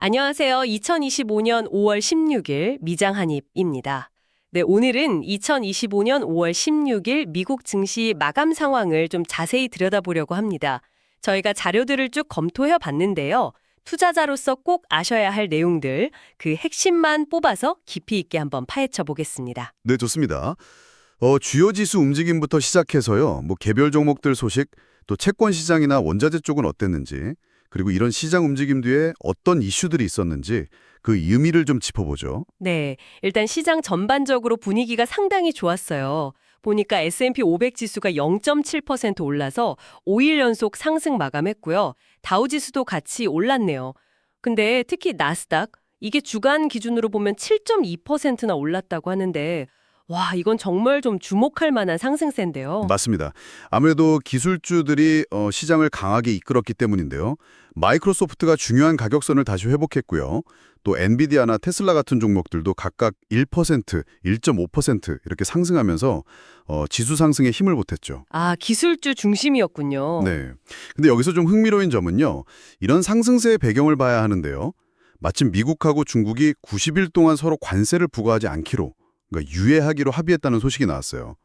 안녕하세요. 2025년 5월 16일 미장 한입입니다. 네, 오늘은 2025년 5월 16일 미국 증시 마감 상황을 좀 자세히 들여다보려고 합니다. 저희가 자료들을 쭉 검토해 봤는데요. 투자자로서 꼭 아셔야 할 내용들, 그 핵심만 뽑아서 깊이 있게 한번 파헤쳐 보겠습니다. 네, 좋습니다. 주요 지수 움직임부터 시작해서요. 개별 종목들 소식, 또 채권 시장이나 원자재 쪽은 어땠는지, 그리고 이런 시장 움직임 뒤에 어떤 이슈들이 있었는지 그 의미를 좀 짚어보죠. 네, 일단 시장 전반적으로 분위기가 상당히 좋았어요. 보니까 S&P 500 지수가 0.7% 올라서 5일 연속 상승 마감했고요. 다우 지수도 같이 올랐네요. 근데 특히 나스닥, 이게 주간 기준으로 보면 7.2%나 올랐다고 하는데 와, 이건 정말 좀 주목할 만한 상승세인데요. 맞습니다. 아무래도 기술주들이 시장을 강하게 이끌었기 때문인데요. 마이크로소프트가 중요한 가격선을 다시 회복했고요. 또 엔비디아나 테슬라 같은 종목들도 각각 1%, 1.5% 이렇게 상승하면서 지수 상승에 힘을 보탰죠. 아, 기술주 중심이었군요. 네. 근데 여기서 좀 흥미로운 점은요. 이런 상승세의 배경을 봐야 하는데요. 마침 미국하고 중국이 90일 동안 서로 관세를 부과하지 않기로, 그러니까 유예하기로 합의했다는 소식이 나왔어요.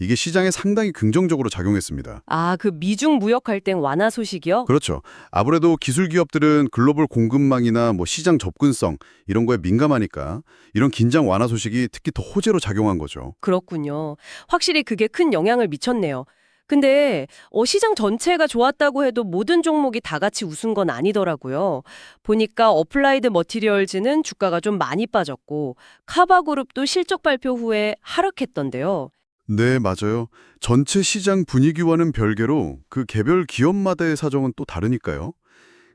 이게 시장에 상당히 긍정적으로 작용했습니다. 아, 그 미중 무역 갈등 완화 소식이요? 그렇죠. 아무래도 기술 기업들은 글로벌 공급망이나 시장 접근성 이런 거에 민감하니까 이런 긴장 완화 소식이 특히 더 호재로 작용한 거죠. 그렇군요. 확실히 그게 큰 영향을 미쳤네요. 근데 시장 전체가 좋았다고 해도 모든 종목이 다 같이 웃은 건 아니더라고요. 보니까 어플라이드 머티리얼즈는 주가가 좀 많이 빠졌고 카바그룹도 실적 발표 후에 하락했던데요. 네, 맞아요. 전체 시장 분위기와는 별개로 그 개별 기업마다의 사정은 또 다르니까요.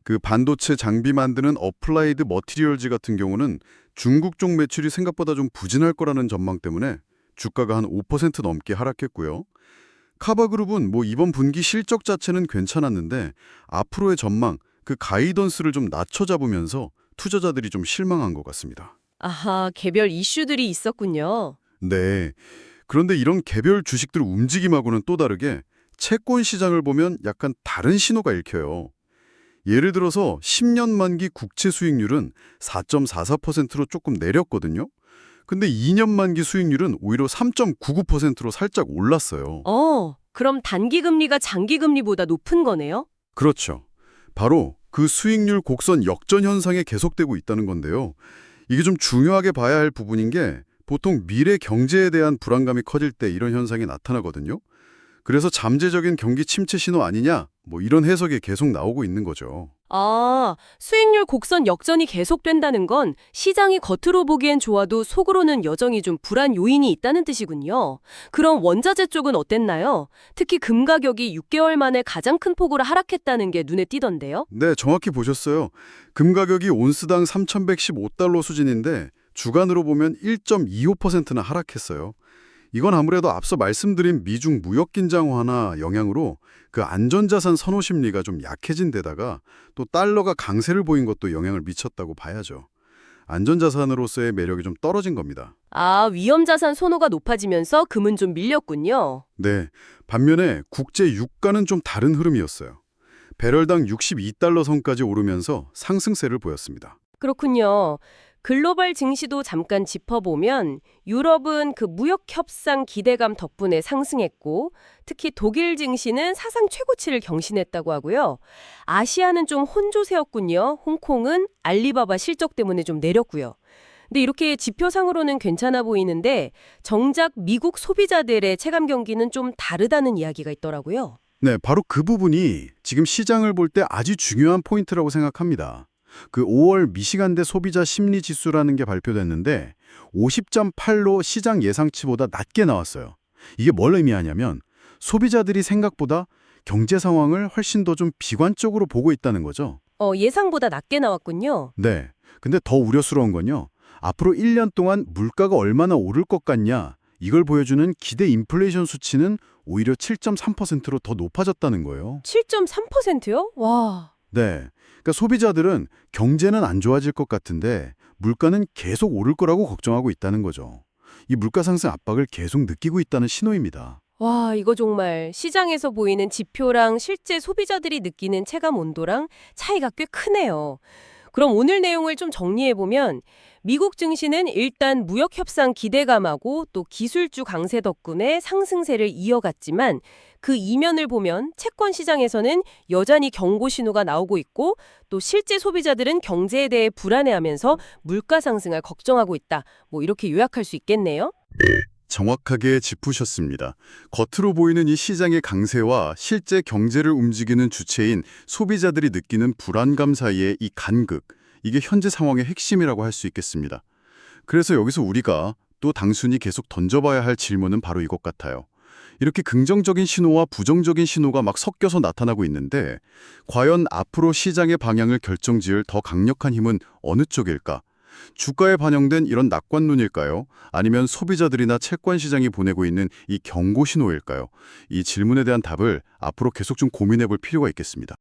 그 반도체 장비 만드는 어플라이드 머티리얼즈 같은 경우는 중국 쪽 매출이 생각보다 좀 부진할 거라는 전망 때문에 주가가 한 5% 넘게 하락했고요. 카바그룹은 이번 분기 실적 자체는 괜찮았는데 앞으로의 전망, 그 가이던스를 좀 낮춰 잡으면서 투자자들이 좀 실망한 것 같습니다. 아하, 개별 이슈들이 있었군요. 네. 그런데 이런 개별 주식들 움직임하고는 또 다르게 채권 시장을 보면 약간 다른 신호가 읽혀요. 예를 들어서 10년 만기 국채 수익률은 4.44%로 조금 내렸거든요. 근데 2년 만기 수익률은 오히려 3.99%로 살짝 올랐어요. 그럼 단기 금리가 장기 금리보다 높은 거네요? 그렇죠. 바로 그 수익률 곡선 역전 현상이 계속되고 있다는 건데요. 이게 좀 중요하게 봐야 할 부분인 게 보통 미래 경제에 대한 불안감이 커질 때 이런 현상이 나타나거든요. 그래서 잠재적인 경기 침체 신호 아니냐? 이런 해석이 계속 나오고 있는 거죠. 아, 수익률 곡선 역전이 계속된다는 건 시장이 겉으로 보기엔 좋아도 속으로는 여전히 좀 불안 요인이 있다는 뜻이군요. 그럼 원자재 쪽은 어땠나요? 특히 금 가격이 6개월 만에 가장 큰 폭으로 하락했다는 게 눈에 띄던데요? 네, 정확히 보셨어요. 금 가격이 온스당 3,115달러 수준인데 주간으로 보면 1.25%나 하락했어요. 이건 아무래도 앞서 말씀드린 미중 무역 긴장 완화 영향으로 그 안전자산 선호 심리가 좀 약해진 데다가 또 달러가 강세를 보인 것도 영향을 미쳤다고 봐야죠. 안전자산으로서의 매력이 좀 떨어진 겁니다. 아, 위험자산 선호가 높아지면서 금은 좀 밀렸군요. 네, 반면에 국제 유가는 좀 다른 흐름이었어요. 배럴당 62달러 선까지 오르면서 상승세를 보였습니다. 그렇군요. 글로벌 증시도 잠깐 짚어보면 유럽은 그 무역 협상 기대감 덕분에 상승했고 특히 독일 증시는 사상 최고치를 경신했다고 하고요. 아시아는 좀 혼조세였군요. 홍콩은 알리바바 실적 때문에 좀 내렸고요. 근데 이렇게 지표상으로는 괜찮아 보이는데 정작 미국 소비자들의 체감 경기는 좀 다르다는 이야기가 있더라고요. 네, 바로 그 부분이 지금 시장을 볼 때 아주 중요한 포인트라고 생각합니다. 그 5월 미시간대 소비자 심리 지수라는 게 발표됐는데 50.8로 시장 예상치보다 낮게 나왔어요. 이게 뭘 의미하냐면 소비자들이 생각보다 경제 상황을 훨씬 더 좀 비관적으로 보고 있다는 거죠. 예상보다 낮게 나왔군요. 네. 근데 더 우려스러운 건요. 앞으로 1년 동안 물가가 얼마나 오를 것 같냐 이걸 보여주는 기대 인플레이션 수치는 오히려 7.3%로 더 높아졌다는 거예요. 7.3%요? 와. 네. 그러니까 소비자들은 경제는 안 좋아질 것 같은데 물가는 계속 오를 거라고 걱정하고 있다는 거죠. 이 물가 상승 압박을 계속 느끼고 있다는 신호입니다. 와, 이거 정말 시장에서 보이는 지표랑 실제 소비자들이 느끼는 체감 온도랑 차이가 꽤 크네요. 그럼 오늘 내용을 좀 정리해보면 미국 증시는 일단 무역 협상 기대감하고 또 기술주 강세 덕분에 상승세를 이어갔지만 그 이면을 보면 채권 시장에서는 여전히 경고 신호가 나오고 있고 또 실제 소비자들은 경제에 대해 불안해하면서 물가 상승을 걱정하고 있다. 뭐 이렇게 요약할 수 있겠네요. 정확하게 짚으셨습니다. 겉으로 보이는 이 시장의 강세와 실제 경제를 움직이는 주체인 소비자들이 느끼는 불안감 사이의 이 간극, 이게 현재 상황의 핵심이라고 할 수 있겠습니다. 그래서 여기서 우리가 또 단순히 계속 던져봐야 할 질문은 바로 이것 같아요. 이렇게 긍정적인 신호와 부정적인 신호가 막 섞여서 나타나고 있는데 과연 앞으로 시장의 방향을 결정지을 더 강력한 힘은 어느 쪽일까? 주가에 반영된 이런 낙관론일까요? 아니면 소비자들이나 채권 시장이 보내고 있는 이 경고 신호일까요? 이 질문에 대한 답을 앞으로 계속 좀 고민해 볼 필요가 있겠습니다.